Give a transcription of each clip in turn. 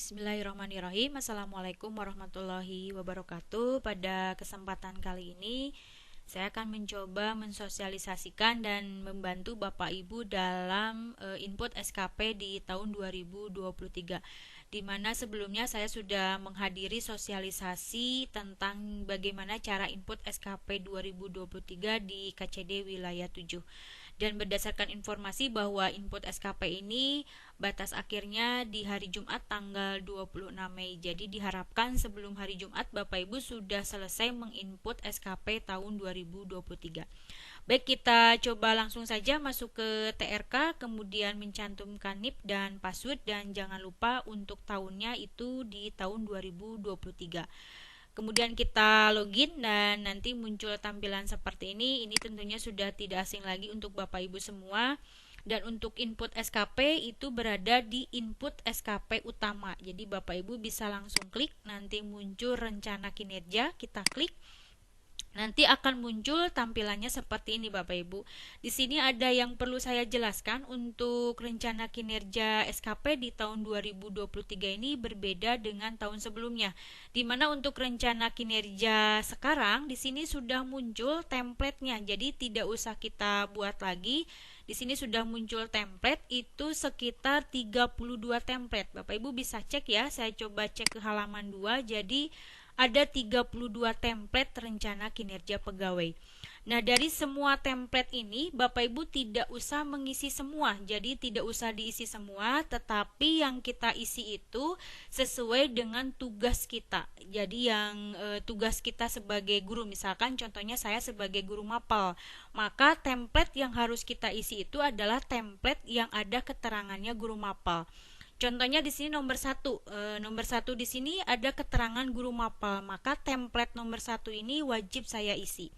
Bismillahirrahmanirrahim. Assalamualaikum warahmatullahi wabarakatuh. Pada kesempatan kali ini saya akan mencoba mensosialisasikan dan membantu Bapak Ibu dalam input SKP di tahun 2023, di mana sebelumnya saya sudah menghadiri sosialisasi tentang bagaimana cara input SKP 2023 di KCD wilayah 7. Dan berdasarkan informasi bahwa input SKP ini batas akhirnya di hari Jumat tanggal 26 Mei. Jadi diharapkan sebelum hari Jumat Bapak Ibu sudah selesai menginput SKP tahun 2023. Baik, kita coba langsung saja masuk ke TRK, kemudian mencantumkan NIP dan password, dan jangan lupa untuk tahunnya itu di tahun 2023. Kemudian kita login dan nanti muncul tampilan seperti ini. Ini tentunya sudah tidak asing lagi untuk Bapak Ibu semua. Dan untuk input SKP itu berada di input SKP utama. Jadi Bapak Ibu bisa langsung klik, nanti muncul rencana kinerja, kita klik. Nanti akan muncul tampilannya seperti ini Bapak Ibu. Di sini ada yang perlu saya jelaskan untuk rencana kinerja SKP di tahun 2023 ini berbeda dengan tahun sebelumnya. Di mana untuk rencana kinerja sekarang di sini sudah muncul template-nya. Jadi tidak usah kita buat lagi. Di sini sudah muncul template, itu sekitar 32 template. Bapak Ibu bisa cek ya. Saya coba cek ke halaman 2. Jadi ada 32 template rencana kinerja pegawai. Nah, dari semua template ini Bapak Ibu tidak usah mengisi semua. Jadi tidak usah diisi semua, tetapi yang kita isi itu sesuai dengan tugas kita. Jadi yang tugas kita sebagai guru, misalkan contohnya saya sebagai guru mapel, maka template yang harus kita isi itu adalah template yang ada keterangannya guru mapel. Contohnya di sini nomor 1. Nomor 1 di sini ada keterangan guru mapel, maka template nomor 1 ini wajib saya isi.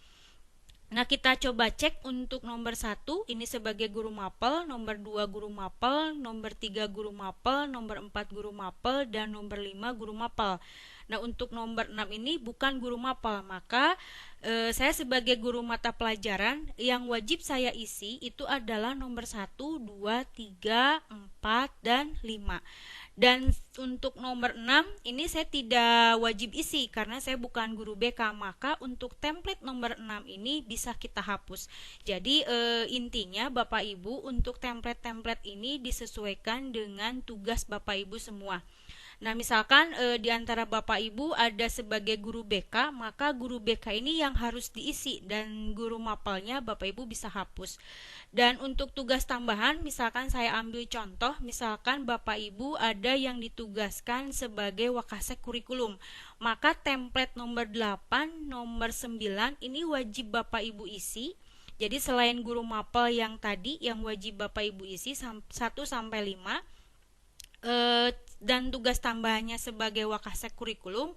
Nah, kita coba cek untuk nomor 1 ini sebagai guru mapel, nomor 2 guru mapel, nomor 3 guru mapel, nomor 4 guru mapel, dan nomor 5 guru mapel. Nah, untuk nomor 6 ini bukan guru mapel, maka saya sebagai guru mata pelajaran yang wajib saya isi itu adalah nomor 1, 2, 3, 4, dan 5. Dan untuk nomor 6 ini saya tidak wajib isi karena saya bukan guru BK, maka untuk template nomor 6 ini bisa kita hapus. Jadi intinya Bapak Ibu untuk template-template ini disesuaikan dengan tugas Bapak Ibu semua. Nah, misalkan di antara Bapak Ibu ada sebagai guru BK, maka guru BK ini yang harus diisi dan guru mapelnya Bapak Ibu bisa hapus. Dan untuk tugas tambahan, misalkan saya ambil contoh, misalkan Bapak Ibu ada yang ditugaskan sebagai wakasek kurikulum, maka template nomor 8, nomor 9 ini wajib Bapak Ibu isi. Jadi selain guru mapel yang tadi yang wajib Bapak Ibu isi 1 sampai 5, dan tugas tambahannya sebagai wakasek kurikulum,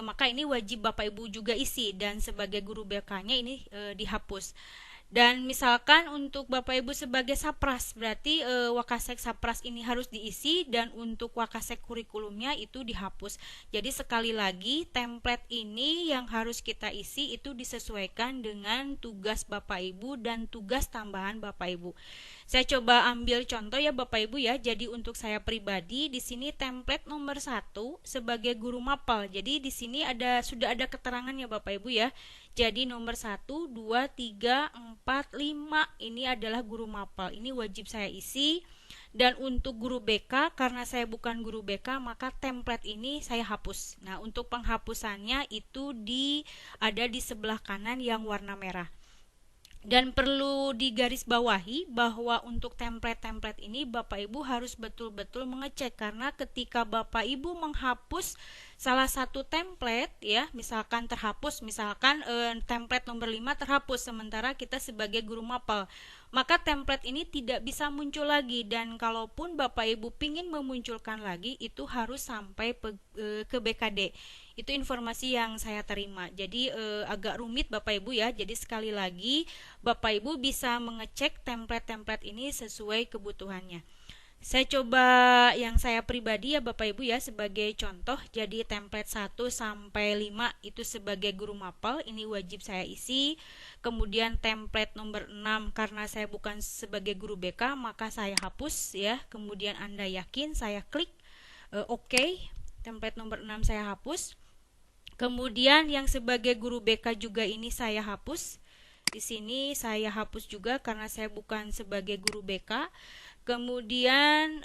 maka ini wajib Bapak Ibu juga isi, dan sebagai guru BK-nya ini dihapus. Dan misalkan untuk Bapak Ibu sebagai sapras, berarti wakasek sapras ini harus diisi, dan untuk wakasek kurikulumnya itu dihapus. Jadi sekali lagi template ini yang harus kita isi itu disesuaikan dengan tugas Bapak Ibu dan tugas tambahan Bapak Ibu. Saya coba ambil contoh ya Bapak Ibu ya. Jadi untuk saya pribadi di sini template nomor 1 sebagai guru mapel. Jadi di sini sudah ada keterangannya Bapak Ibu ya. Jadi nomor 1, 2, 3, 4, 5 ini adalah guru mapel. Ini wajib saya isi. Dan untuk guru BK, karena saya bukan guru BK, maka template ini saya hapus. Nah, untuk penghapusannya itu ada di sebelah kanan yang warna merah. Dan perlu digarisbawahi bahwa untuk template-template ini Bapak Ibu harus betul-betul mengecek, karena ketika Bapak Ibu menghapus salah satu template ya, misalkan terhapus, misalkan template nomor 5 terhapus sementara kita sebagai guru mapel, maka template ini tidak bisa muncul lagi, dan kalaupun Bapak Ibu pingin memunculkan lagi itu harus sampai ke BKD. Itu informasi yang saya terima. Jadi agak rumit Bapak Ibu ya. Jadi sekali lagi Bapak Ibu bisa mengecek template-template ini sesuai kebutuhannya. Saya coba yang saya pribadi ya Bapak Ibu ya sebagai contoh. Jadi template 1 sampai 5 itu sebagai guru mapel ini wajib saya isi. Kemudian template nomor 6 karena saya bukan sebagai guru BK maka saya hapus ya. Kemudian Anda yakin, saya klik. Oke. Template nomor 6 saya hapus. Kemudian yang sebagai guru BK juga ini saya hapus. Di sini saya hapus juga karena saya bukan sebagai guru BK. Kemudian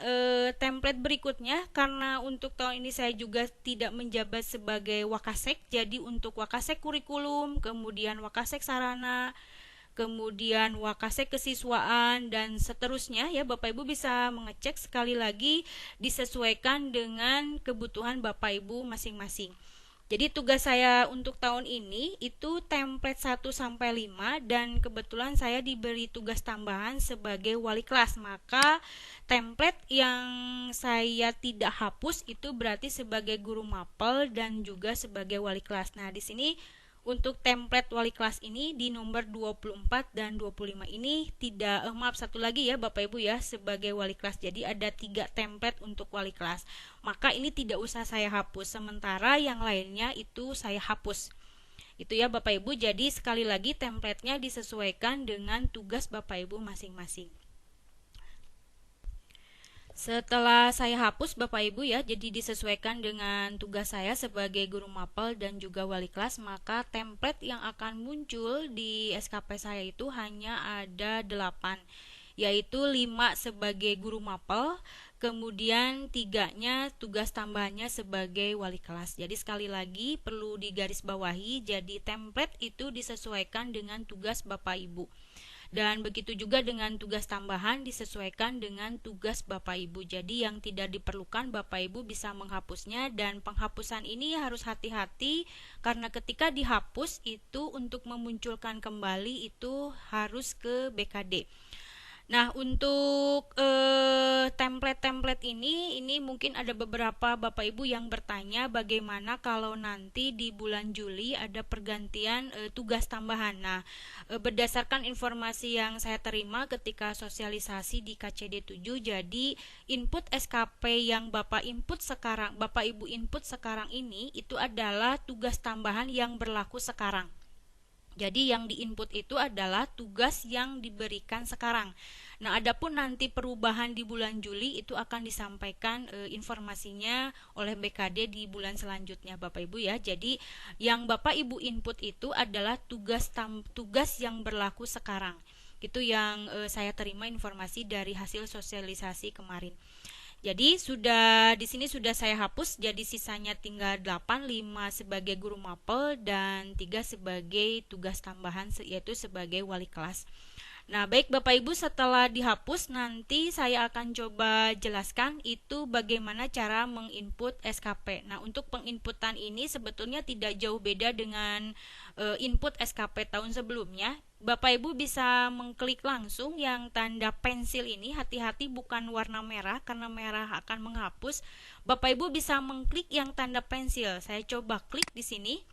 template berikutnya, karena untuk tahun ini saya juga tidak menjabat sebagai Wakasek, jadi untuk Wakasek kurikulum, kemudian Wakasek sarana, kemudian Wakasek kesiswaan, dan seterusnya ya, Bapak Ibu bisa mengecek sekali lagi disesuaikan dengan kebutuhan Bapak Ibu masing-masing. Jadi tugas saya untuk tahun ini itu template 1 sampai 5, dan kebetulan saya diberi tugas tambahan sebagai wali kelas. Maka template yang saya tidak hapus itu berarti sebagai guru mapel dan juga sebagai wali kelas. Nah, di sini untuk template wali kelas ini di nomor 24 dan 25 ini tidak maaf, satu lagi ya Bapak Ibu ya, sebagai wali kelas. Jadi ada 3 template untuk wali kelas. Maka ini tidak usah saya hapus, sementara yang lainnya itu saya hapus. Itu ya Bapak Ibu. Jadi sekali lagi templatenya disesuaikan dengan tugas Bapak Ibu masing-masing. Setelah saya hapus Bapak Ibu ya, jadi disesuaikan dengan tugas saya sebagai guru mapel dan juga wali kelas, maka template yang akan muncul di SKP saya itu hanya ada 8, yaitu 5 sebagai guru mapel, kemudian 3-nya tugas tambahannya sebagai wali kelas. Jadi sekali lagi perlu digarisbawahi, jadi template itu disesuaikan dengan tugas Bapak Ibu. Dan begitu juga dengan tugas tambahan disesuaikan dengan tugas Bapak Ibu. Jadi yang tidak diperlukan Bapak Ibu bisa menghapusnya, dan penghapusan ini harus hati-hati karena ketika dihapus itu untuk memunculkan kembali itu harus ke BKD. Nah, untuk template-template ini mungkin ada beberapa Bapak Ibu yang bertanya bagaimana kalau nanti di bulan Juli ada pergantian tugas tambahan. Nah, berdasarkan informasi yang saya terima ketika sosialisasi di KCD 7, jadi input SKP yang Bapak Ibu input sekarang ini itu adalah tugas tambahan yang berlaku sekarang. Jadi yang diinput itu adalah tugas yang diberikan sekarang. Nah, adapun nanti perubahan di bulan Juli itu akan disampaikan informasinya oleh BKD di bulan selanjutnya Bapak Ibu ya. Jadi yang Bapak Ibu input itu adalah tugas yang berlaku sekarang. Itu yang saya terima informasi dari hasil sosialisasi kemarin. Jadi di sini sudah saya hapus, jadi sisanya tinggal 8, 5 sebagai guru mapel dan 3 sebagai tugas tambahan yaitu sebagai wali kelas. Nah, baik Bapak Ibu, setelah dihapus nanti saya akan coba jelaskan itu bagaimana cara menginput SKP. Nah, untuk penginputan ini sebetulnya tidak jauh beda dengan input SKP tahun sebelumnya. Bapak Ibu bisa mengklik langsung yang tanda pensil ini, hati-hati bukan warna merah karena merah akan menghapus. Bapak Ibu bisa mengklik yang tanda pensil. Saya coba klik di sini.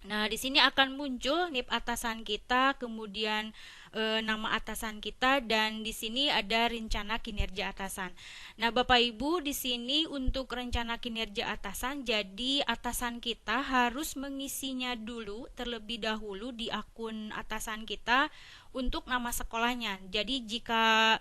Nah, di sini akan muncul NIP atasan kita, kemudian nama atasan kita, dan di sini ada rencana kinerja atasan. Nah, Bapak Ibu, di sini untuk rencana kinerja atasan, jadi atasan kita harus mengisinya dulu terlebih dahulu di akun atasan kita untuk nama sekolahnya. Jadi jika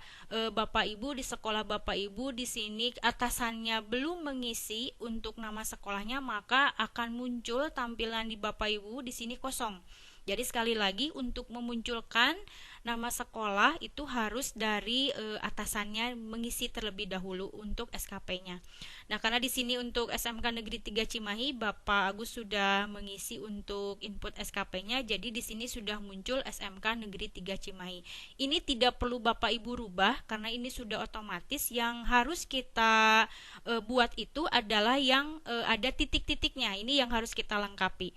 Bapak Ibu di sekolah Bapak Ibu di sini atasannya belum mengisi untuk nama sekolahnya, maka akan muncul tampilan di Bapak Ibu di sini kosong. Jadi sekali lagi untuk memunculkan nama sekolah itu harus dari atasannya mengisi terlebih dahulu untuk SKP-nya. Nah, karena di sini untuk SMK Negeri 3 Cimahi Bapak Agus sudah mengisi untuk input SKP-nya, jadi di sini sudah muncul SMK Negeri 3 Cimahi. Ini tidak perlu Bapak Ibu rubah karena ini sudah otomatis. Yang harus kita buat itu adalah yang ada titik-titiknya. Ini yang harus kita lengkapi.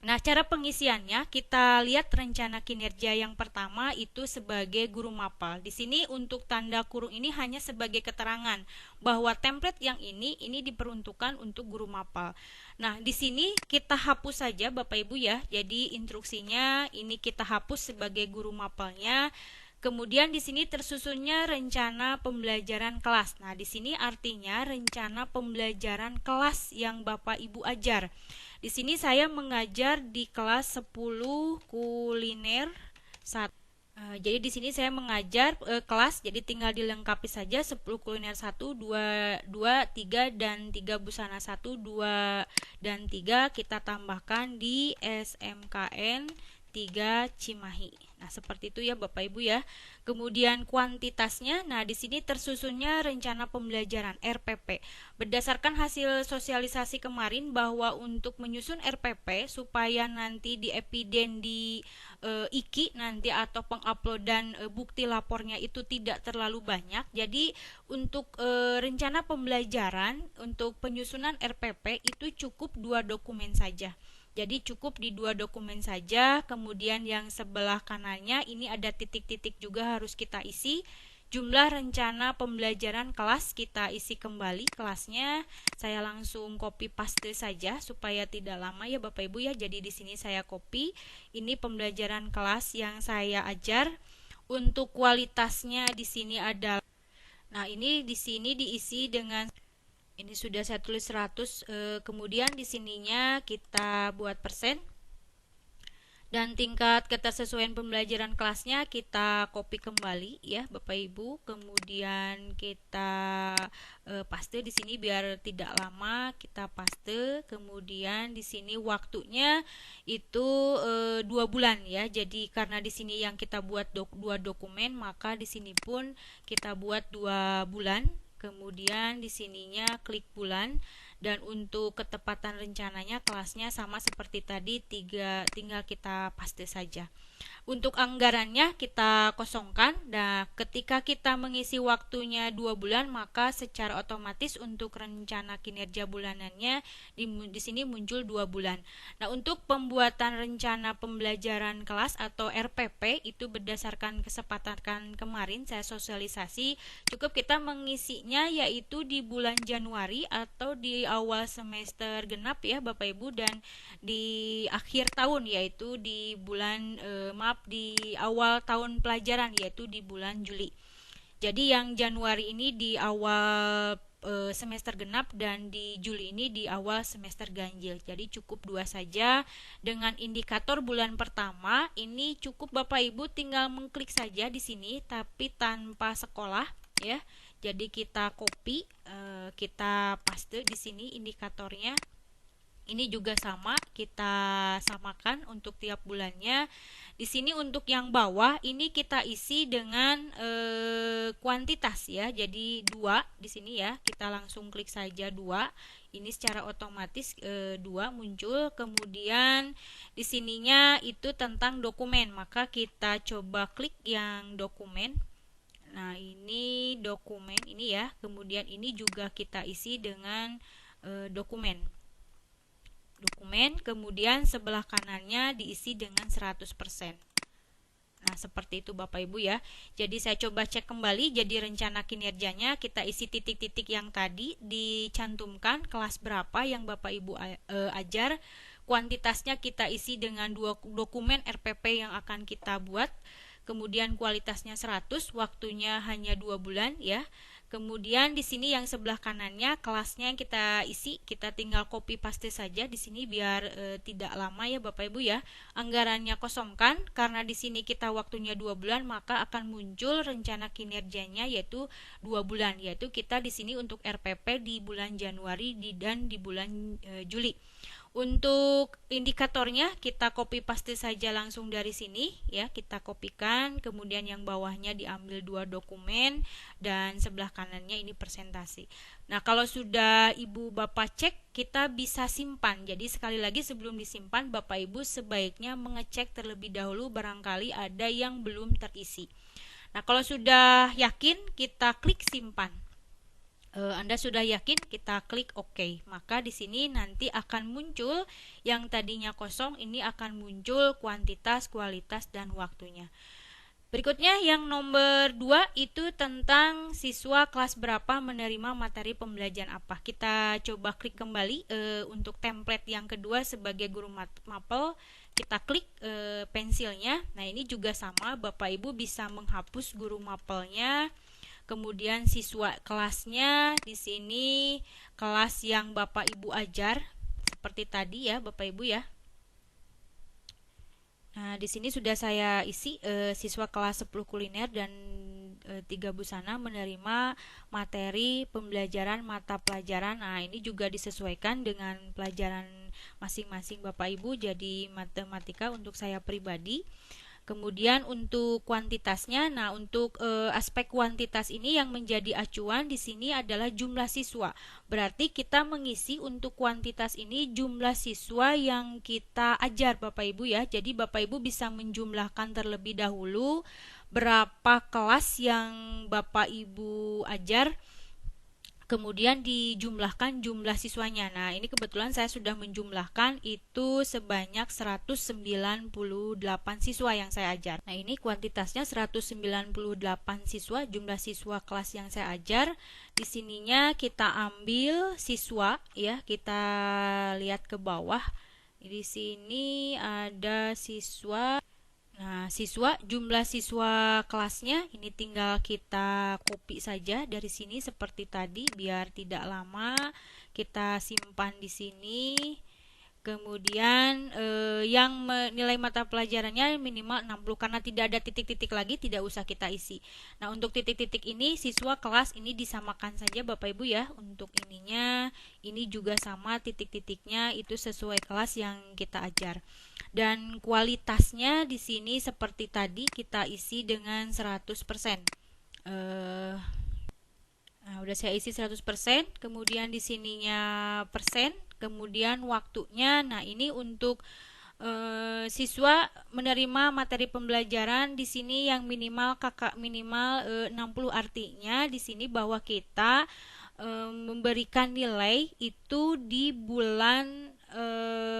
Nah, cara pengisiannya kita lihat rencana kinerja yang pertama itu sebagai guru mapel. Di sini untuk tanda kurung ini hanya sebagai keterangan bahwa template yang ini diperuntukkan untuk guru mapel. Nah, di sini kita hapus saja Bapak Ibu ya. Jadi instruksinya ini kita hapus sebagai guru mapelnya. Kemudian di sini tersusunnya rencana pembelajaran kelas. Nah, di sini artinya rencana pembelajaran kelas yang Bapak Ibu ajar. Di sini saya mengajar di kelas 10 kuliner 1. Jadi di sini saya mengajar kelas, jadi tinggal dilengkapi saja 10 kuliner 1, 2, 2, 3 dan 3 busana 1, 2 dan 3 kita tambahkan di SMKN 3 Cimahi. Nah, seperti itu ya Bapak Ibu ya. Kemudian kuantitasnya, nah di sini tersusunnya rencana pembelajaran RPP. Berdasarkan hasil sosialisasi kemarin bahwa untuk menyusun RPP supaya nanti di epiden di IKI nanti atau penguploadan bukti lapornya itu tidak terlalu banyak. Jadi untuk rencana pembelajaran untuk penyusunan RPP itu cukup 2 dokumen saja. Jadi cukup di 2 dokumen saja. Kemudian yang sebelah kanannya ini ada titik-titik juga harus kita isi. Jumlah rencana pembelajaran kelas kita isi kembali kelasnya. Saya langsung copy paste saja supaya tidak lama ya Bapak Ibu ya. Jadi di sini saya copy. Ini pembelajaran kelas yang saya ajar. Untuk kualitasnya di sini ada. Nah, ini di sini diisi dengan ini sudah saya tulis 100, kemudian di sininya kita buat persen. Dan tingkat ketersesuaian pembelajaran kelasnya kita copy kembali ya Bapak Ibu. Kemudian kita paste di sini biar tidak lama, kita paste. Kemudian di sini waktunya itu 2 bulan ya. Jadi karena di sini yang kita buat 2 dokumen, maka di sini pun kita buat 2 bulan. Kemudian di sininya klik bulan. Dan untuk ketepatan rencananya kelasnya sama seperti tadi, tinggal kita paste saja. Untuk anggarannya kita kosongkan. Nah, ketika kita mengisi waktunya 2 bulan, maka secara otomatis untuk rencana kinerja bulanannya di sini muncul 2 bulan. Nah, untuk pembuatan rencana pembelajaran kelas atau RPP itu berdasarkan kesepakatan kemarin saya sosialisasi, cukup kita mengisinya yaitu di bulan Januari atau di awal semester genap ya Bapak Ibu, dan di akhir tahun yaitu di bulan di awal tahun pelajaran yaitu di bulan Juli. Jadi yang Januari ini di awal semester genap dan di Juli ini di awal semester ganjil. Jadi cukup 2 saja. Dengan indikator bulan pertama ini cukup Bapak Ibu tinggal mengklik saja di sini tapi tanpa sekolah ya. Jadi kita copy, kita paste di sini indikatornya. Ini juga sama, kita samakan untuk tiap bulannya. Di sini untuk yang bawah ini kita isi dengan kuantitas ya. Jadi 2 di sini ya. Kita langsung klik saja 2. Ini secara otomatis 2 muncul. Kemudian di sininya itu tentang dokumen. Maka kita coba klik yang dokumen. Nah, ini dokumen ini ya. Kemudian ini juga kita isi dengan dokumen, kemudian sebelah kanannya diisi dengan 100%. Nah, seperti itu Bapak Ibu ya. Jadi saya coba cek kembali, jadi rencana kinerjanya kita isi titik-titik yang tadi, dicantumkan kelas berapa yang Bapak Ibu ajar, kuantitasnya kita isi dengan 2 dokumen RPP yang akan kita buat. Kemudian kualitasnya 100, waktunya hanya 2 bulan ya. Kemudian di sini yang sebelah kanannya kelasnya yang kita isi, kita tinggal copy paste saja di sini biar tidak lama ya Bapak Ibu ya. Anggarannya kosongkan karena di sini kita waktunya 2 bulan, maka akan muncul rencana kinerjanya yaitu 2 bulan, yaitu kita di sini untuk RPP di bulan Januari dan di bulan Juli. Untuk indikatornya kita copy paste saja langsung dari sini ya, kita kopikan, kemudian yang bawahnya diambil 2 dokumen dan sebelah kanannya ini presentasi. Nah, kalau sudah Ibu Bapak cek, kita bisa simpan. Jadi sekali lagi sebelum disimpan, Bapak Ibu sebaiknya mengecek terlebih dahulu barangkali ada yang belum terisi. Nah, kalau sudah yakin, kita klik simpan. Anda sudah yakin, kita klik OK. Maka di sini nanti akan muncul yang tadinya kosong, ini akan muncul kuantitas, kualitas, dan waktunya. Berikutnya yang nomor 2 itu tentang siswa kelas berapa menerima materi pembelajaran apa. Kita coba klik kembali untuk template yang kedua sebagai guru mapel. Kita klik pensilnya. Nah, ini juga sama, Bapak Ibu bisa menghapus guru mapelnya. Kemudian siswa kelasnya di sini kelas yang Bapak Ibu ajar seperti tadi ya Bapak Ibu ya. Nah, di sini sudah saya isi siswa kelas 10 kuliner dan 3 busana menerima materi pembelajaran mata pelajaran. Nah, ini juga disesuaikan dengan pelajaran masing-masing Bapak Ibu, jadi matematika untuk saya pribadi. Kemudian untuk kuantitasnya, nah untuk aspek kuantitas ini yang menjadi acuan di sini adalah jumlah siswa. Berarti kita mengisi untuk kuantitas ini jumlah siswa yang kita ajar Bapak Ibu ya. Jadi Bapak Ibu bisa menjumlahkan terlebih dahulu berapa kelas yang Bapak Ibu ajar, kemudian dijumlahkan jumlah siswanya. Nah, ini kebetulan saya sudah menjumlahkan itu sebanyak 198 siswa yang saya ajar. Nah, ini kuantitasnya 198 siswa, jumlah siswa kelas yang saya ajar. Di sininya kita ambil siswa ya, kita lihat ke bawah. Di sini ada siswa. Nah, jumlah siswa kelasnya ini tinggal kita copy saja dari sini seperti tadi biar tidak lama. Kita simpan di sini. Kemudian yang nilai mata pelajarannya minimal 60 karena tidak ada titik-titik lagi, tidak usah kita isi. Nah, untuk titik-titik ini siswa kelas ini disamakan saja Bapak Ibu ya. Untuk ininya ini juga sama, titik-titiknya itu sesuai kelas yang kita ajar. Dan kualitasnya di sini seperti tadi kita isi dengan 100%. Nah, udah saya isi 100%, kemudian di sininya persen, kemudian waktunya. Nah, ini untuk siswa menerima materi pembelajaran di sini yang minimal 60, artinya di sini bahwa kita memberikan nilai itu di bulan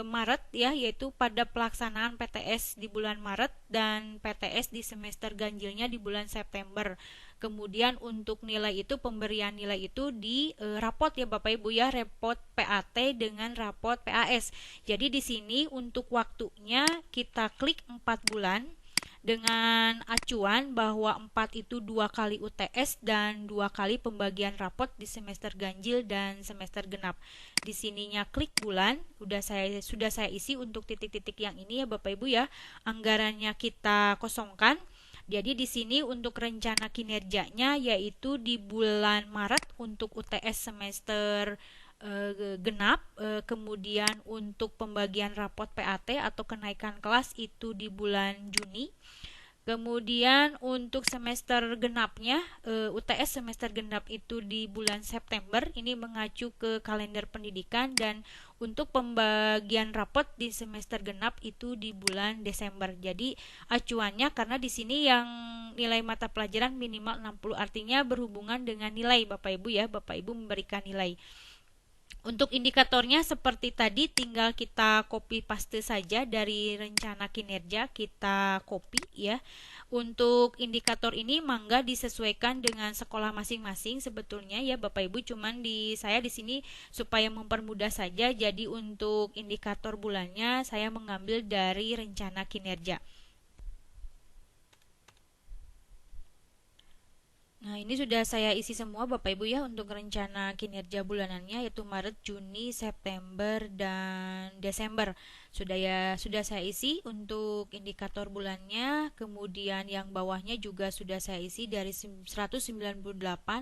Maret ya, yaitu pada pelaksanaan PTS di bulan Maret dan PTS di semester ganjilnya di bulan September. Kemudian untuk nilai itu, pemberian nilai itu di rapot ya Bapak Ibu ya, rapot PAT dengan rapot PAS. Jadi di sini untuk waktunya kita klik 4 bulan dengan acuan bahwa 4 itu 2 kali UTS dan 2 kali pembagian rapot di semester ganjil dan semester genap. Di sininya klik bulan, sudah saya isi untuk titik-titik yang ini ya Bapak Ibu ya. Anggarannya kita kosongkan. Jadi di sini untuk rencana kinerjanya yaitu di bulan Maret untuk UTS semester genap, kemudian untuk pembagian rapot PAT atau kenaikan kelas itu di bulan Juni. Kemudian untuk semester genapnya, UTS semester genap itu di bulan September, ini mengacu ke kalender pendidikan, dan untuk pembagian rapot di semester genap itu di bulan Desember. Jadi acuannya karena di sini yang nilai mata pelajaran minimal 60, artinya berhubungan dengan nilai Bapak Ibu ya, Bapak Ibu memberikan nilai. Untuk indikatornya seperti tadi, tinggal kita copy paste saja dari rencana kinerja, kita copy ya. Untuk indikator ini mangga disesuaikan dengan sekolah masing-masing sebetulnya ya Bapak Ibu, cuman saya di sini supaya mempermudah saja. Jadi untuk indikator bulannya saya mengambil dari rencana kinerja. Nah, ini sudah saya isi semua Bapak Ibu ya untuk rencana kinerja bulanannya, yaitu Maret, Juni, September, dan Desember. Sudah saya isi untuk indikator bulannya. Kemudian yang bawahnya juga sudah saya isi dari 198.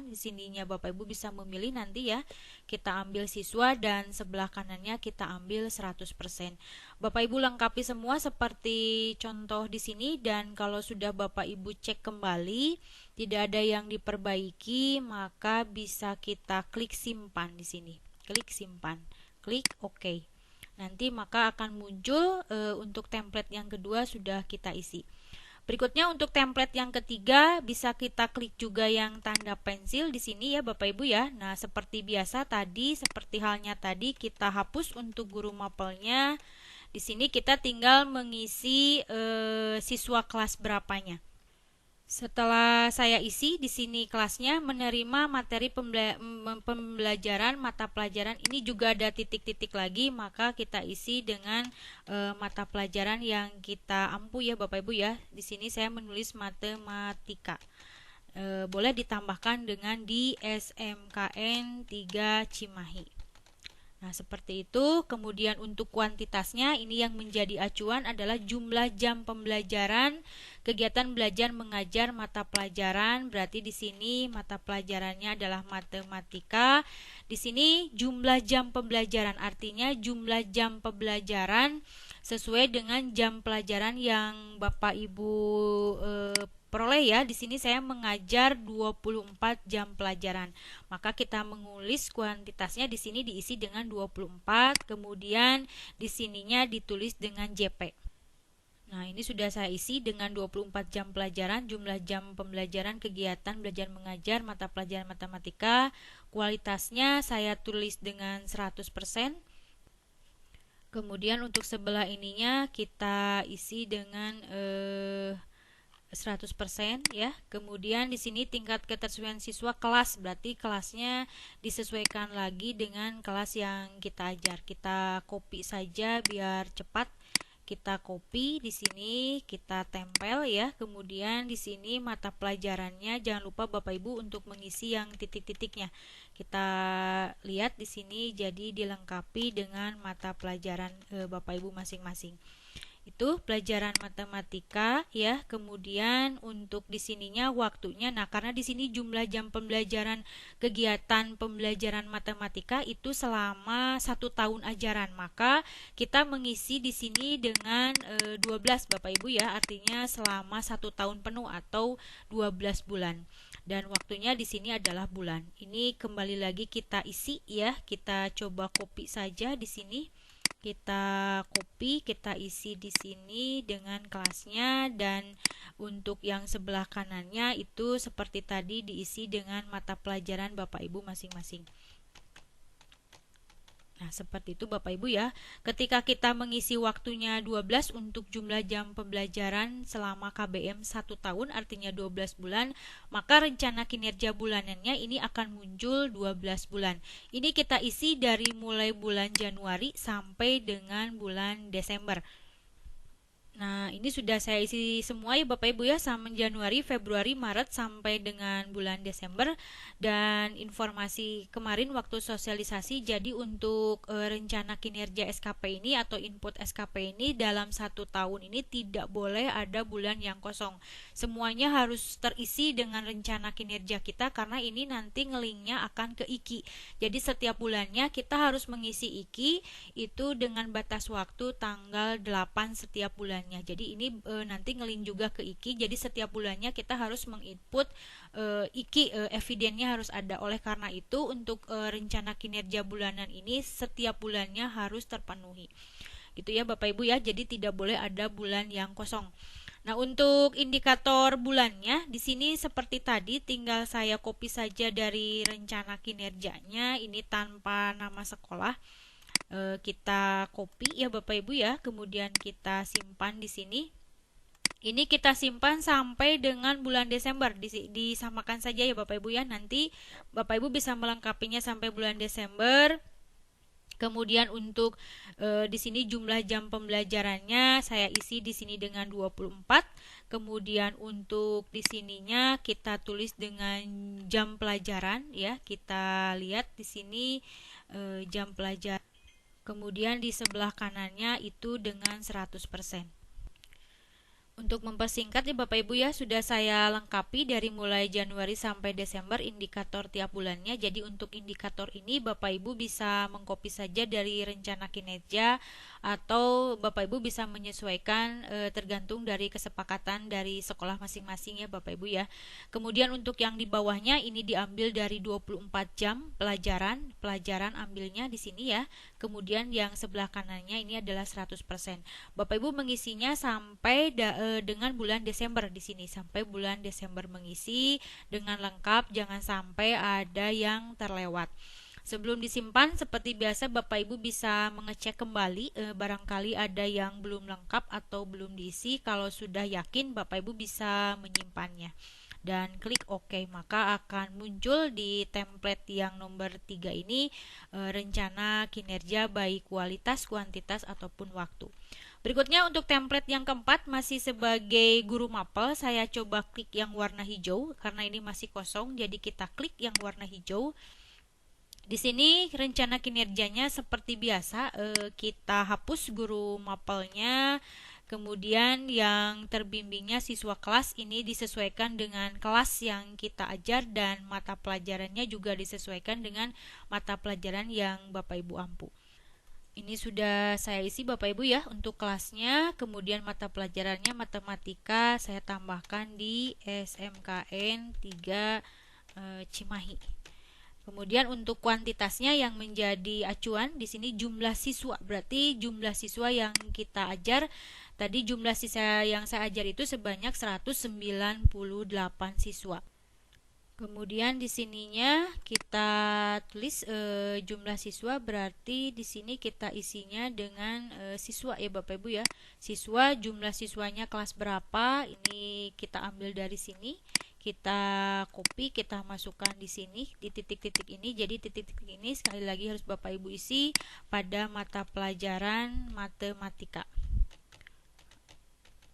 Di sininya Bapak Ibu bisa memilih nanti ya. Kita ambil siswa dan sebelah kanannya kita ambil 100%. Bapak Ibu lengkapi semua seperti contoh di sini, dan kalau sudah Bapak Ibu cek kembali tidak ada yang diperbaiki, maka bisa kita klik simpan di sini. Klik simpan, klik OK. Nanti maka akan muncul untuk template yang kedua sudah kita isi. Berikutnya untuk template yang ketiga bisa kita klik juga yang tanda pensil di sini ya Bapak Ibu ya. Nah, seperti biasa tadi, seperti halnya tadi kita hapus untuk guru mapelnya. Di sini kita tinggal mengisi siswa kelas berapanya. Setelah saya isi di sini kelasnya menerima materi pembelajaran mata pelajaran, ini juga ada titik-titik lagi, maka kita isi dengan mata pelajaran yang kita ampu ya Bapak Ibu ya. Di sini saya menulis matematika. Boleh ditambahkan dengan di SMKN 3 Cimahi. Nah, seperti itu. Kemudian untuk kuantitasnya, ini yang menjadi acuan adalah jumlah jam pembelajaran kegiatan belajar mengajar mata pelajaran. Berarti di sini mata pelajarannya adalah matematika. Di sini jumlah jam pembelajaran, artinya jumlah jam pembelajaran sesuai dengan jam pelajaran yang Bapak Ibu peroleh ya. Di sini saya mengajar 24 jam pelajaran. Maka kita mengulis kuantitasnya di sini diisi dengan 24, kemudian di sininya ditulis dengan JP. Nah, ini sudah saya isi dengan 24 jam pelajaran, jumlah jam pembelajaran kegiatan belajar mengajar mata pelajaran matematika. Kualitasnya saya tulis dengan 100%. Kemudian untuk sebelah ininya kita isi dengan 100% ya. Kemudian di sini tingkat ketersesuaian siswa kelas, berarti kelasnya disesuaikan lagi dengan kelas yang kita ajar. Kita copy saja biar cepat. Kita copy di sini, kita tempel ya. Kemudian di sini mata pelajarannya jangan lupa Bapak Ibu untuk mengisi yang titik-titiknya. Kita lihat di sini jadi dilengkapi dengan mata pelajaran Bapak Ibu masing-masing. Itu pelajaran matematika ya. Kemudian untuk di sininya waktunya, nah karena di sini jumlah jam pembelajaran kegiatan pembelajaran matematika itu selama 1 tahun ajaran, maka kita mengisi di sini dengan 12 Bapak Ibu ya, artinya selama 1 tahun penuh atau 12 bulan. Dan waktunya di sini adalah bulan. Ini kembali lagi kita isi ya, kita coba copy saja di sini. Kita copy, kita isi di sini dengan kelasnya, dan untuk yang sebelah kanannya itu seperti tadi diisi dengan mata pelajaran Bapak Ibu masing-masing. Nah, seperti itu Bapak Ibu ya. Ketika kita mengisi waktunya 12 untuk jumlah jam pembelajaran selama KBM 1 tahun, artinya 12 bulan, maka rencana kinerja bulanannya ini akan muncul 12 bulan. Ini kita isi dari mulai bulan Januari sampai dengan bulan Desember. Nah, ini sudah saya isi semua ya Bapak Ibu ya, sama Januari, Februari, Maret sampai dengan bulan Desember. Dan informasi kemarin waktu sosialisasi, jadi untuk rencana kinerja SKP ini atau input SKP ini dalam 1 tahun ini tidak boleh ada bulan yang kosong. Semuanya harus terisi dengan rencana kinerja kita, karena ini nanti ngelinknya akan ke IKI. Jadi setiap bulannya kita harus mengisi IKI itu dengan batas waktu tanggal 8 setiap bulannya. Jadi ini nanti ngelink juga ke IKI. Jadi setiap bulannya kita harus menginput IKI, evidennya harus ada. Oleh karena itu untuk rencana kinerja bulanan ini setiap bulannya harus terpenuhi. Gitu ya Bapak Ibu ya. Jadi tidak boleh ada bulan yang kosong. Nah, untuk indikator bulannya di sini seperti tadi, tinggal saya copy saja dari rencana kinerjanya ini tanpa nama sekolah. Kita copy ya Bapak Ibu ya, kemudian kita simpan di sini. Ini kita simpan sampai dengan bulan Desember, disamakan saja ya Bapak Ibu ya. Nanti Bapak Ibu bisa melengkapinya sampai bulan Desember. Kemudian untuk di sini jumlah jam pembelajarannya saya isi di sini dengan 24. Kemudian untuk di sininya kita tulis dengan jam pelajaran ya. Kita lihat di sini jam pelajaran. Kemudian di sebelah kanannya itu dengan 100%. Untuk mempersingkat ya Bapak Ibu ya, sudah saya lengkapi dari mulai Januari sampai Desember indikator tiap bulannya. Jadi untuk indikator ini Bapak Ibu bisa mengcopy saja dari rencana kinerja, atau Bapak Ibu bisa menyesuaikan tergantung dari kesepakatan dari sekolah masing-masing ya Bapak Ibu ya. Kemudian untuk yang di bawahnya ini diambil dari 24 jam pelajaran ambilnya di sini ya. Kemudian yang sebelah kanannya ini adalah 100%. Bapak Ibu mengisinya sampai dengan bulan Desember di sini, sampai bulan Desember mengisi dengan lengkap, jangan sampai ada yang terlewat. Sebelum disimpan seperti biasa Bapak Ibu bisa mengecek kembali barangkali ada yang belum lengkap atau belum diisi. Kalau sudah yakin Bapak Ibu bisa menyimpannya dan klik OK, maka akan muncul di template yang nomor 3 ini rencana kinerja baik kualitas, kuantitas ataupun waktu. Berikutnya untuk template yang keempat masih sebagai guru mapel, saya coba klik yang warna hijau karena ini masih kosong, jadi kita klik yang warna hijau. Di sini rencana kinerjanya seperti biasa, kita hapus guru mapelnya, kemudian yang terbimbingnya siswa kelas ini disesuaikan dengan kelas yang kita ajar dan mata pelajarannya juga disesuaikan dengan mata pelajaran yang Bapak Ibu ampu. Ini sudah saya isi Bapak Ibu ya untuk kelasnya, kemudian mata pelajarannya matematika saya tambahkan di SMKN 3 Cimahi. Kemudian untuk kuantitasnya yang menjadi acuan di sini jumlah siswa, berarti jumlah siswa yang kita ajar. Tadi jumlah siswa yang saya ajar itu sebanyak 198 siswa. Kemudian di sininya kita tulis jumlah siswa, berarti di sini kita isinya dengan siswa ya Bapak Ibu ya. Siswa, jumlah siswanya kelas berapa? Ini kita ambil dari sini. Kita copy, kita masukkan di sini di titik-titik ini. Jadi titik-titik ini sekali lagi harus Bapak Ibu isi pada mata pelajaran matematika.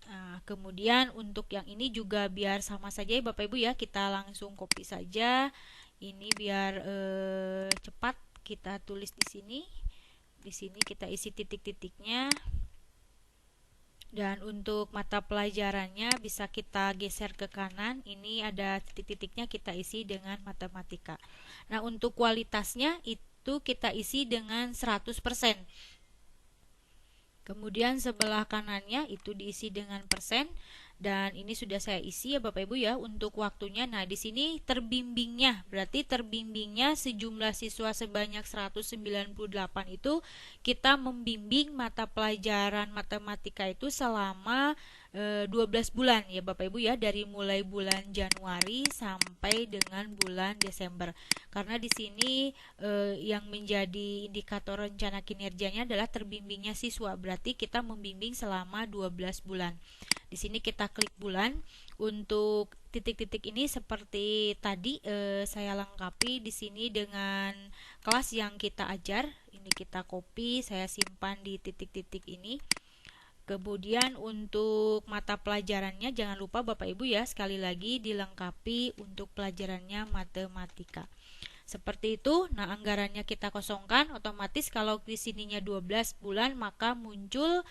Nah, kemudian untuk yang ini juga biar sama saja ya Bapak Ibu ya, kita langsung copy saja. Ini biar cepat kita tulis di sini. Di sini kita isi titik-titiknya. Dan untuk mata pelajarannya bisa kita geser ke kanan. Ini ada titik-titiknya, kita isi dengan matematika. Nah, untuk kualitasnya itu kita isi dengan 100%. Kemudian sebelah kanannya itu diisi dengan persen. Dan ini sudah saya isi ya Bapak Ibu ya untuk waktunya. Nah, di sini terbimbingnya, berarti terbimbingnya sejumlah siswa sebanyak 198 itu kita membimbing mata pelajaran matematika itu selama 12 bulan ya Bapak Ibu ya, dari mulai bulan Januari sampai dengan bulan Desember. Karena di sini yang menjadi indikator rencana kinerjanya adalah terbimbingnya siswa, berarti kita membimbing selama 12 bulan. Di sini kita klik bulan. Untuk titik-titik ini seperti tadi saya lengkapi di sini dengan kelas yang kita ajar. Ini kita copy, saya simpan di titik-titik ini. Kemudian untuk mata pelajarannya jangan lupa Bapak Ibu ya, sekali lagi dilengkapi untuk pelajarannya matematika. Seperti itu. Nah, anggarannya kita kosongkan, otomatis kalau di sininya 12 bulan maka muncul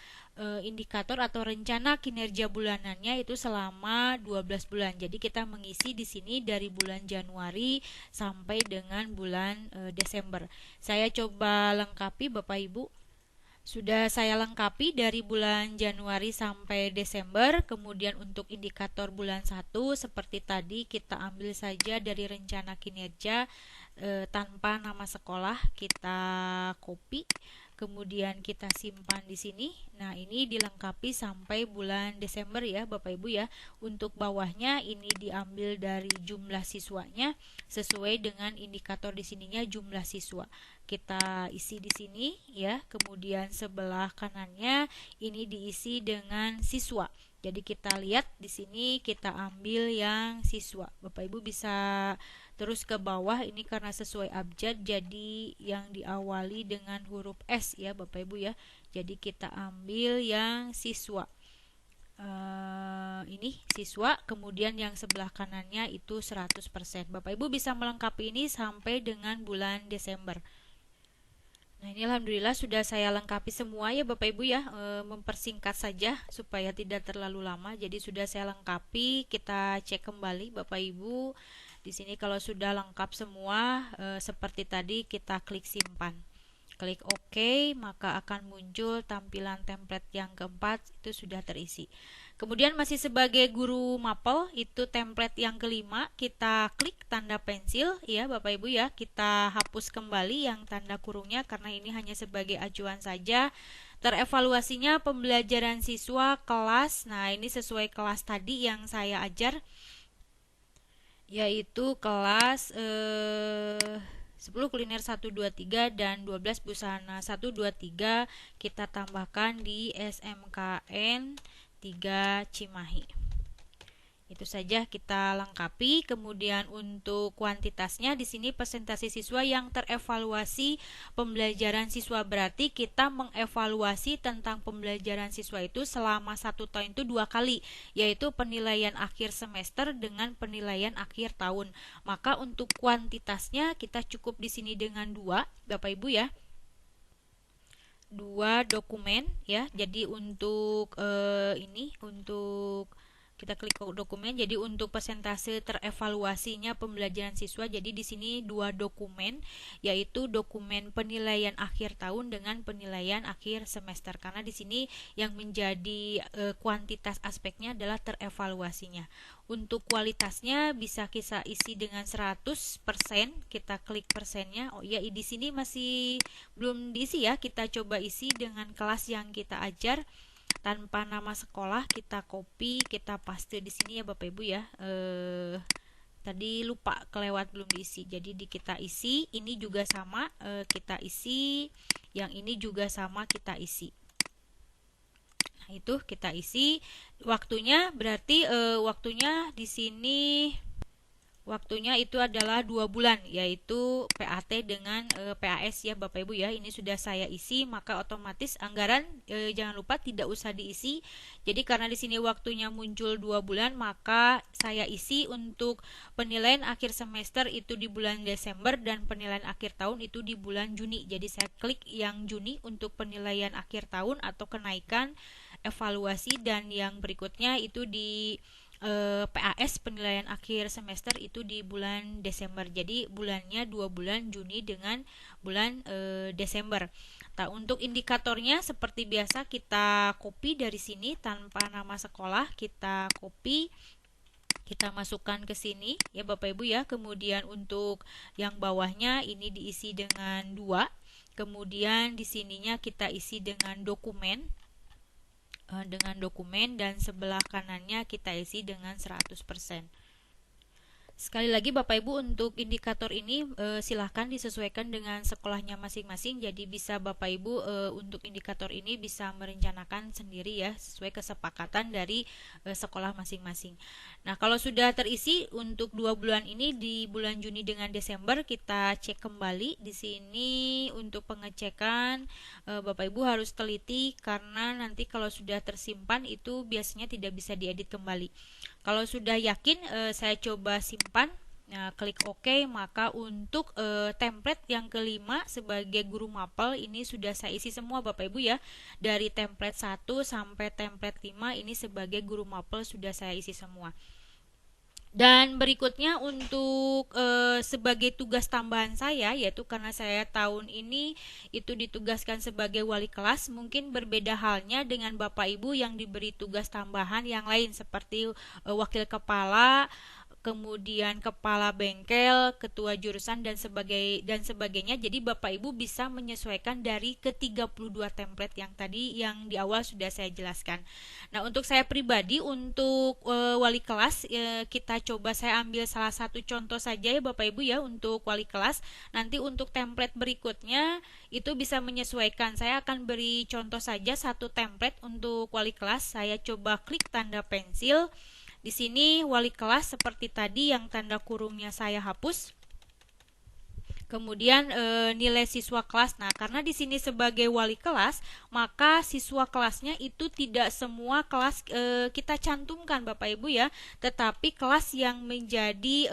indikator atau rencana kinerja bulanannya itu selama 12 bulan. Jadi kita mengisi di sini dari bulan Januari sampai dengan bulan Desember. Saya coba lengkapi Bapak Ibu. Sudah saya lengkapi dari bulan Januari sampai Desember. Kemudian untuk indikator bulan 1 seperti tadi kita ambil saja dari rencana kinerja tanpa nama sekolah, kita copy, kemudian kita simpan di sini. Nah, ini dilengkapi sampai bulan Desember ya Bapak Ibu ya. Untuk bawahnya ini diambil dari jumlah siswanya sesuai dengan indikator di sininya jumlah siswa. Kita isi di sini ya. Kemudian sebelah kanannya ini diisi dengan siswa. Jadi kita lihat di sini kita ambil yang siswa. Bapak Ibu bisa terus ke bawah, ini karena sesuai abjad jadi yang diawali dengan huruf S ya Bapak Ibu ya. Jadi kita ambil yang siswa. Ini siswa, kemudian yang sebelah kanannya itu 100%. Bapak Ibu bisa melengkapi ini sampai dengan bulan Desember. Nah, ini alhamdulillah sudah saya lengkapi semua ya Bapak Ibu ya, mempersingkat saja supaya tidak terlalu lama. Jadi sudah saya lengkapi, kita cek kembali Bapak Ibu. Di sini kalau sudah lengkap semua seperti tadi kita klik simpan. Klik OK, maka akan muncul tampilan template yang keempat, itu sudah terisi. Kemudian masih sebagai guru mapel, itu template yang kelima, kita klik tanda pensil ya Bapak Ibu ya, kita hapus kembali yang tanda kurungnya karena ini hanya sebagai acuan saja. Terevaluasinya pembelajaran siswa kelas, nah ini sesuai kelas tadi yang saya ajar, yaitu kelas 10 kuliner 123 dan 12 busana 123 kita tambahkan di SMKN 3 Cimahi. Itu saja kita lengkapi. Kemudian untuk kuantitasnya di sini persentase siswa yang terevaluasi pembelajaran siswa, berarti kita mengevaluasi tentang pembelajaran siswa itu selama 1 tahun itu 2 kali, yaitu penilaian akhir semester dengan penilaian akhir tahun. Maka untuk kuantitasnya kita cukup di sini dengan 2, Bapak Ibu ya. 2 dokumen ya. Jadi untuk untuk kita klik dokumen. Jadi untuk persentase terevaluasinya pembelajaran siswa, jadi di sini 2 dokumen, yaitu dokumen penilaian akhir tahun dengan penilaian akhir semester. Karena di sini yang menjadi kuantitas aspeknya adalah terevaluasinya. Untuk kualitasnya bisa kita isi dengan 100%. Kita klik persennya. Oh ya, di sini masih belum diisi ya. Kita coba isi dengan kelas yang kita ajar. Tanpa nama sekolah kita copy, kita paste di sini ya Bapak Ibu ya. Tadi lupa kelewat belum diisi. Jadi kita isi, ini juga sama kita isi, yang ini juga sama kita isi. Nah, itu kita isi. Waktunya berarti waktunya di sini waktunya itu adalah 2 bulan, yaitu PAT dengan PAS ya Bapak Ibu ya. Ini sudah saya isi, maka otomatis anggaran jangan lupa tidak usah diisi. Jadi karena di sini waktunya muncul 2 bulan, maka saya isi untuk penilaian akhir semester itu di bulan Desember dan penilaian akhir tahun itu di bulan Juni. Jadi saya klik yang Juni untuk penilaian akhir tahun atau kenaikan evaluasi, dan yang berikutnya itu di PAS penilaian akhir semester itu di bulan Desember. Jadi bulannya 2 bulan, Juni dengan bulan Desember. Nah, untuk indikatornya seperti biasa kita copy dari sini tanpa nama sekolah, kita copy, kita masukkan ke sini ya Bapak Ibu ya. Kemudian untuk yang bawahnya ini diisi dengan 2. Kemudian di sininya kita isi dengan dokumen, dan sebelah kanannya kita isi dengan 100%. Sekali lagi Bapak Ibu, untuk indikator ini silahkan disesuaikan dengan sekolahnya masing-masing. Jadi bisa Bapak Ibu untuk indikator ini bisa merencanakan sendiri ya, sesuai kesepakatan dari sekolah masing-masing. Nah, kalau sudah terisi untuk 2 bulan ini di bulan Juni dengan Desember, kita cek kembali di sini. Untuk pengecekan Bapak Ibu harus teliti, karena nanti kalau sudah tersimpan itu biasanya tidak bisa diedit kembali. Kalau sudah yakin, saya coba simpan. Nah, klik OK. Maka untuk template yang kelima sebagai guru mapel ini sudah saya isi semua Bapak Ibu ya. Dari template 1 sampai template 5 ini sebagai guru mapel sudah saya isi semua. Dan berikutnya untuk sebagai tugas tambahan saya, yaitu karena saya tahun ini itu ditugaskan sebagai wali kelas, mungkin berbeda halnya dengan Bapak Ibu yang diberi tugas tambahan yang lain seperti wakil kepala, kemudian kepala bengkel, ketua jurusan dan sebagainya. Jadi Bapak Ibu bisa menyesuaikan dari ke-32 template yang tadi yang di awal sudah saya jelaskan. Nah, untuk saya pribadi untuk wali kelas kita coba saya ambil salah satu contoh saja ya Bapak Ibu ya untuk wali kelas. Nanti untuk template berikutnya itu bisa menyesuaikan. Saya akan beri contoh saja satu template untuk wali kelas. Saya coba klik tanda pensil. Di sini wali kelas seperti tadi yang tanda kurungnya saya hapus. Kemudian nilai siswa kelas. Nah, karena di sini sebagai wali kelas, maka siswa kelasnya itu tidak semua kelas kita cantumkan Bapak Ibu ya, tetapi kelas yang menjadi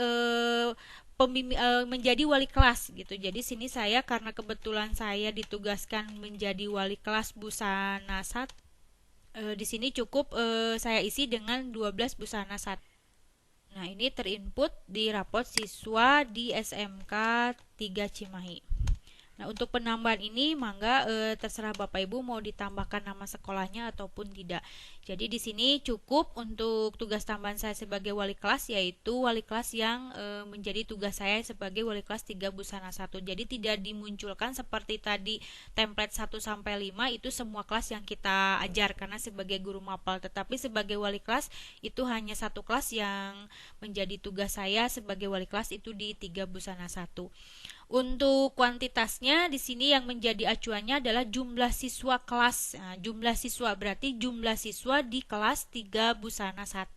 menjadi wali kelas gitu. Jadi sini saya karena kebetulan saya ditugaskan menjadi wali kelas busana 1. Di sini cukup saya isi dengan 12 busana 1. Nah, ini terinput di rapot siswa di SMK 3 Cimahi. Nah, untuk penambahan ini mangga terserah Bapak Ibu mau ditambahkan nama sekolahnya ataupun tidak. Jadi di sini cukup untuk tugas tambahan saya sebagai wali kelas, yaitu wali kelas yang menjadi tugas saya sebagai wali kelas 3 busana 1. Jadi tidak dimunculkan seperti tadi template 1 sampai 5 itu semua kelas yang kita ajar karena sebagai guru mapel, tetapi sebagai wali kelas itu hanya satu kelas yang menjadi tugas saya sebagai wali kelas itu di 3 busana 1. Untuk kuantitasnya di sini yang menjadi acuannya adalah jumlah siswa kelas. Nah, jumlah siswa berarti jumlah siswa siswa di kelas 3 Busana 1.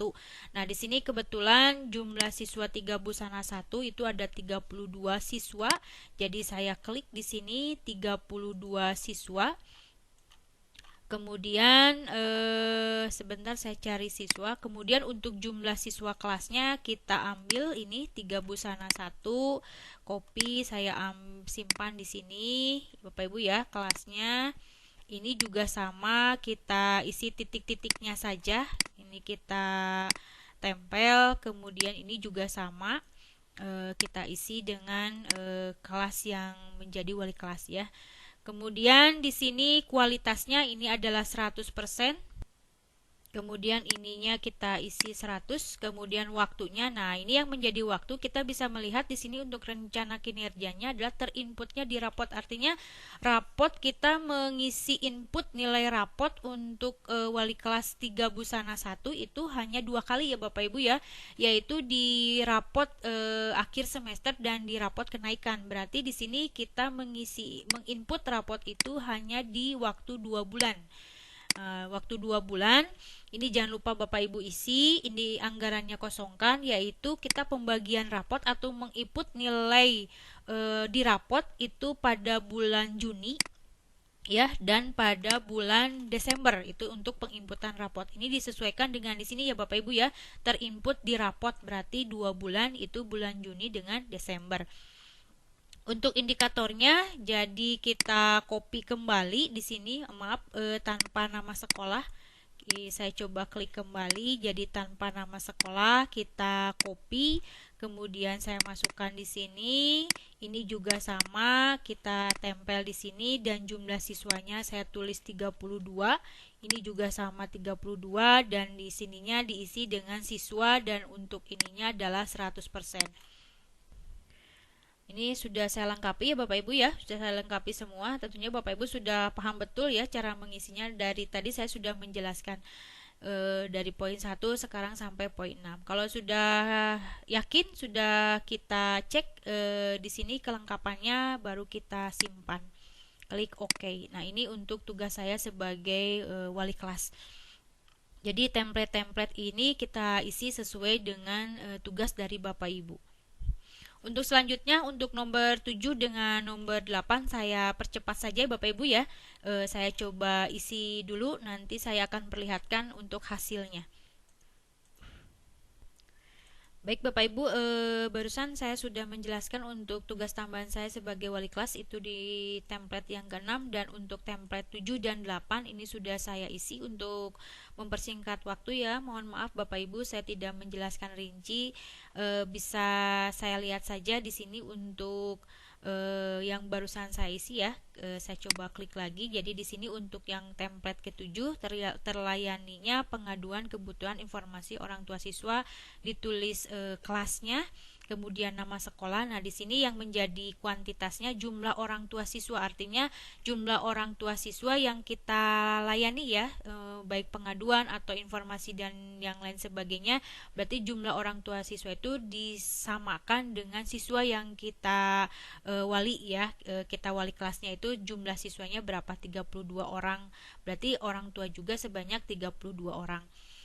Nah, di sini kebetulan jumlah siswa 3 Busana 1 itu ada 32 siswa. Jadi saya klik di sini 32 siswa. Kemudian sebentar saya cari siswa. Kemudian untuk jumlah siswa kelasnya kita ambil ini 3 Busana 1, copy saya simpan di sini Bapak Ibu ya kelasnya. Ini juga sama, kita isi titik-titiknya saja. Ini kita tempel, kemudian ini juga sama. Kita isi dengan kelas yang menjadi wali kelas ya. Kemudian di sini kualitasnya ini adalah 100%. Kemudian ininya kita isi 100, kemudian waktunya. Nah, ini yang menjadi waktu kita bisa melihat di sini untuk rencana kinerjanya adalah terinputnya di rapot. Artinya rapot kita mengisi input nilai rapot untuk wali kelas 3 Busana 1 itu hanya 2 kali ya Bapak Ibu ya, yaitu di rapot akhir semester dan di rapot kenaikan. Berarti di sini kita menginput rapot itu hanya di waktu 2 bulan. Waktu 2 bulan ini jangan lupa Bapak Ibu isi, ini anggarannya kosongkan, yaitu kita pembagian rapot atau menginput nilai di rapot itu pada bulan Juni ya, dan pada bulan Desember itu untuk penginputan rapot. Ini disesuaikan dengan di sini ya Bapak Ibu ya, terinput di rapot berarti 2 bulan itu bulan Juni dengan Desember. Untuk indikatornya, jadi kita copy kembali di sini, maaf tanpa nama sekolah. Saya coba klik kembali, jadi tanpa nama sekolah kita copy, kemudian saya masukkan di sini. Ini juga sama, kita tempel di sini dan jumlah siswanya saya tulis 32. Ini juga sama 32 dan di sininya diisi dengan siswa dan untuk ininya adalah 100%. Ini sudah saya lengkapi ya Bapak Ibu ya, sudah saya lengkapi semua. Tentunya Bapak Ibu sudah paham betul ya cara mengisinya. Dari tadi saya sudah menjelaskan dari poin 1 sekarang sampai poin 6. Kalau sudah yakin, sudah kita cek di sini kelengkapannya, baru kita simpan. Klik OK. Nah, ini untuk tugas saya sebagai wali kelas. Jadi template-template ini kita isi sesuai dengan tugas dari Bapak Ibu. Untuk selanjutnya, untuk nomor 7 dengan nomor 8 saya percepat saja Bapak Ibu ya. Saya coba isi dulu, nanti saya akan perlihatkan untuk hasilnya. Baik Bapak Ibu, barusan saya sudah menjelaskan untuk tugas tambahan saya sebagai wali kelas itu di template yang ke-6, dan untuk template 7 dan 8 ini sudah saya isi untuk mempersingkat waktu ya. Mohon maaf Bapak Ibu saya tidak menjelaskan rinci. Bisa saya lihat saja di sini untuk yang barusan saya isi ya. Saya coba klik lagi. Jadi di sini untuk yang template ke-7 terlayaninya pengaduan kebutuhan informasi orang tua siswa, ditulis kelasnya, kemudian nama sekolah. Nah, di sini yang menjadi kuantitasnya jumlah orang tua siswa, artinya jumlah orang tua siswa yang kita layani ya, baik pengaduan atau informasi dan yang lain sebagainya. Berarti jumlah orang tua siswa itu disamakan dengan siswa yang kita wali ya, kita wali kelasnya itu jumlah siswanya berapa, 32 orang. Berarti orang tua juga sebanyak 32 orang.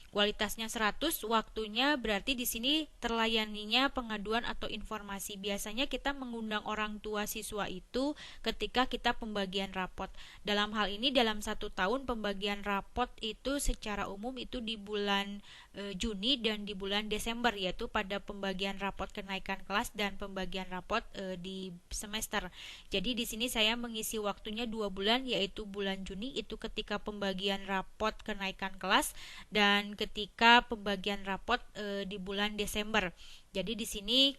Kualitasnya 100, waktunya berarti di sini terlayaninya pengaduan atau informasi. Biasanya kita mengundang orang tua siswa itu ketika kita pembagian rapot. Dalam hal ini dalam 1 tahun pembagian rapot itu secara umum itu di bulan Juni dan di bulan Desember, yaitu pada pembagian rapot kenaikan kelas dan pembagian rapot di semester. Jadi di sini saya mengisi waktunya 2 bulan, yaitu bulan Juni itu ketika pembagian rapot kenaikan kelas dan ketika pembagian rapot di bulan Desember. Jadi di sini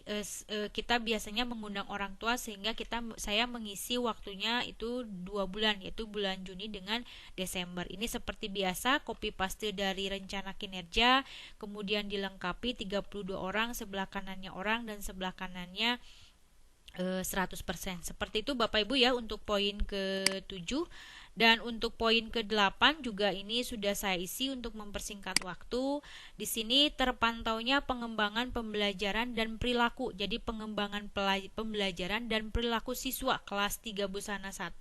kita biasanya mengundang orang tua sehingga saya mengisi waktunya itu 2 bulan, yaitu bulan Juni dengan Desember. Ini seperti biasa copy paste dari rencana kinerja, kemudian dilengkapi 32 orang, sebelah kanannya orang dan sebelah kanannya 100%. Seperti itu Bapak Ibu ya untuk poin ke-7. Dan untuk poin ke-8 juga ini sudah saya isi untuk mempersingkat waktu. Di sini terpantaunya pengembangan pembelajaran dan perilaku. Jadi pengembangan pembelajaran dan perilaku siswa kelas 3 Busana 1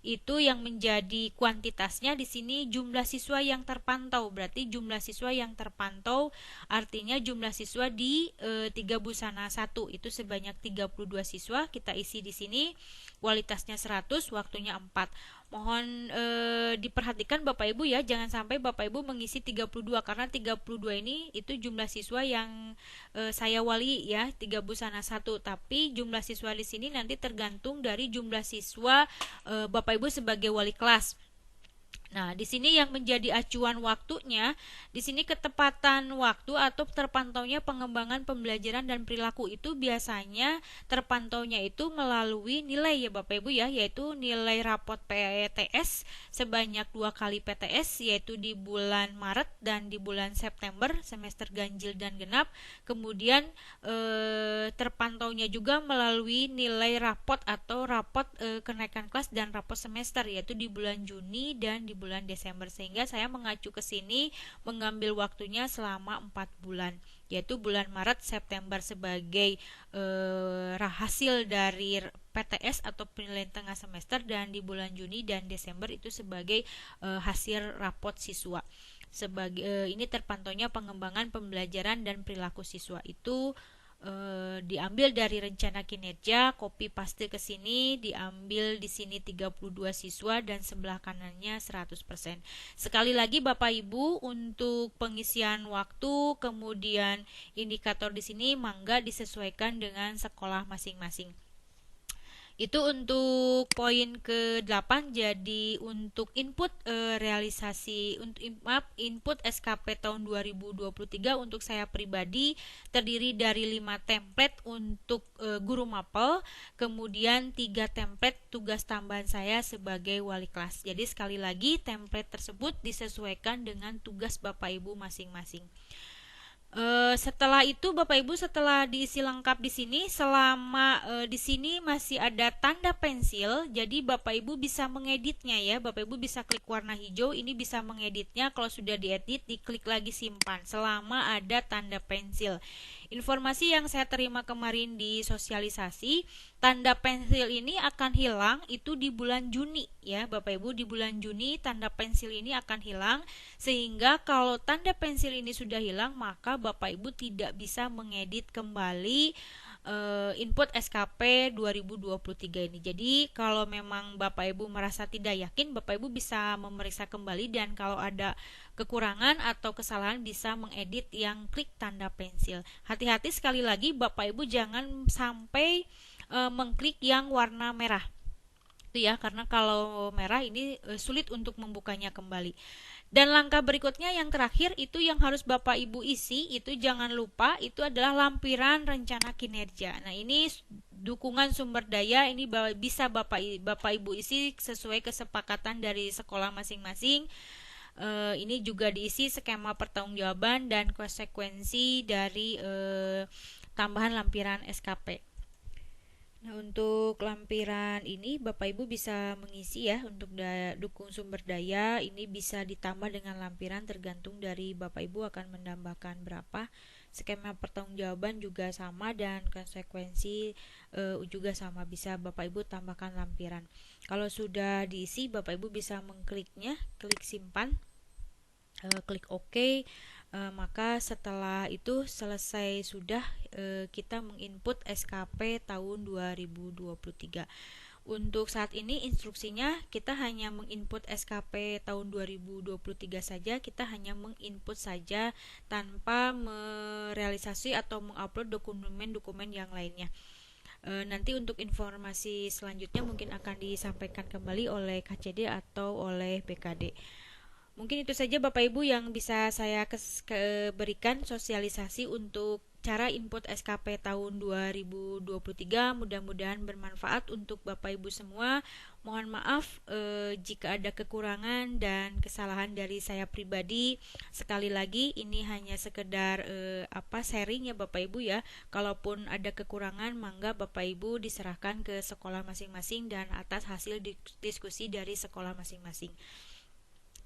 itu yang menjadi kuantitasnya di sini jumlah siswa yang terpantau. Berarti jumlah siswa yang terpantau artinya jumlah siswa di 3 Busana 1 itu sebanyak 32 siswa kita isi di sini. Kualitasnya 100, waktunya 4. Mohon diperhatikan Bapak Ibu ya, jangan sampai Bapak Ibu mengisi 32 karena 32 ini itu jumlah siswa yang saya wali ya, 3 Busana 1, tapi jumlah siswa di sini nanti tergantung dari jumlah siswa Bapak Ibu sebagai wali kelas. Nah, di sini yang menjadi acuan waktunya, di sini ketepatan waktu atau terpantaunya pengembangan pembelajaran dan perilaku itu biasanya terpantaunya itu melalui nilai ya Bapak Ibu ya, yaitu nilai rapot PTS sebanyak 2 kali PTS, yaitu di bulan Maret dan di bulan September semester ganjil dan genap. Kemudian terpantaunya juga melalui nilai rapot atau rapot kenaikan kelas dan rapot semester, yaitu di bulan Juni dan di bulan Desember, sehingga saya mengacu ke sini mengambil waktunya selama 4 bulan, yaitu bulan Maret September sebagai hasil dari PTS atau penilaian tengah semester, dan di bulan Juni dan Desember itu sebagai hasil rapot siswa. Sebagai ini terpantaunya pengembangan pembelajaran dan perilaku siswa itu diambil dari rencana kinerja, copy paste ke sini, diambil di sini 32 siswa dan sebelah kanannya 100%. Sekali lagi Bapak Ibu, untuk pengisian waktu kemudian indikator di sini mangga disesuaikan dengan sekolah masing-masing. Itu untuk poin ke-8. Jadi untuk input realisasi input SKP tahun 2023 untuk saya pribadi terdiri dari 5 template untuk guru mapel, kemudian 3 template tugas tambahan saya sebagai wali kelas. Jadi sekali lagi template tersebut disesuaikan dengan tugas Bapak Ibu masing-masing. Setelah itu Bapak Ibu, setelah diisi lengkap di sini, selama di sini masih ada tanda pensil, jadi Bapak Ibu bisa mengeditnya ya. Bapak Ibu bisa klik warna hijau, ini bisa mengeditnya. Kalau sudah diedit, diklik lagi simpan selama ada tanda pensil. Informasi yang saya terima kemarin di sosialisasi, tanda pensil ini akan hilang itu di bulan Juni ya Bapak Ibu. Di bulan Juni tanda pensil ini akan hilang, sehingga kalau tanda pensil ini sudah hilang maka Bapak Ibu tidak bisa mengedit kembali input SKP 2023 ini. Jadi kalau memang Bapak Ibu merasa tidak yakin, Bapak Ibu bisa memeriksa kembali, dan kalau ada kekurangan atau kesalahan bisa mengedit yang klik tanda pensil. Hati-hati sekali lagi Bapak Ibu jangan sampai mengklik yang warna merah. Itu ya, karena kalau merah ini sulit untuk membukanya kembali. Dan langkah berikutnya yang terakhir itu yang harus Bapak Ibu isi, itu jangan lupa itu adalah lampiran rencana kinerja. Nah, ini dukungan sumber daya ini bisa Bapak Ibu isi sesuai kesepakatan dari sekolah masing-masing. Ini juga diisi skema pertanggungjawaban dan konsekuensi dari tambahan lampiran SKP. Nah, untuk lampiran ini Bapak Ibu bisa mengisi ya. Untuk dukung sumber daya ini bisa ditambah dengan lampiran tergantung dari Bapak Ibu akan menambahkan berapa. Skema pertanggungjawaban juga sama, dan konsekuensi juga sama, bisa Bapak Ibu tambahkan lampiran. Kalau sudah diisi, Bapak Ibu bisa mengkliknya, klik simpan, klik OK. Maka setelah itu selesai sudah kita menginput SKP tahun 2023. Untuk saat ini instruksinya kita hanya menginput SKP tahun 2023 saja, kita hanya menginput saja tanpa merealisasi atau mengupload dokumen-dokumen yang lainnya. Nanti untuk informasi selanjutnya mungkin akan disampaikan kembali oleh KCD atau oleh BKD. Mungkin itu saja Bapak Ibu yang bisa saya berikan sosialisasi untuk cara input SKP tahun 2023. Mudah-mudahan bermanfaat untuk Bapak Ibu semua. Mohon maaf jika ada kekurangan dan kesalahan dari saya pribadi. Sekali lagi ini hanya sekedar sharing ya Bapak Ibu ya. Kalaupun ada kekurangan, mangga Bapak Ibu diserahkan ke sekolah masing-masing dan atas hasil diskusi dari sekolah masing-masing.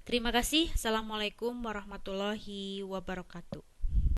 Terima kasih. Assalamualaikum warahmatullahi wabarakatuh.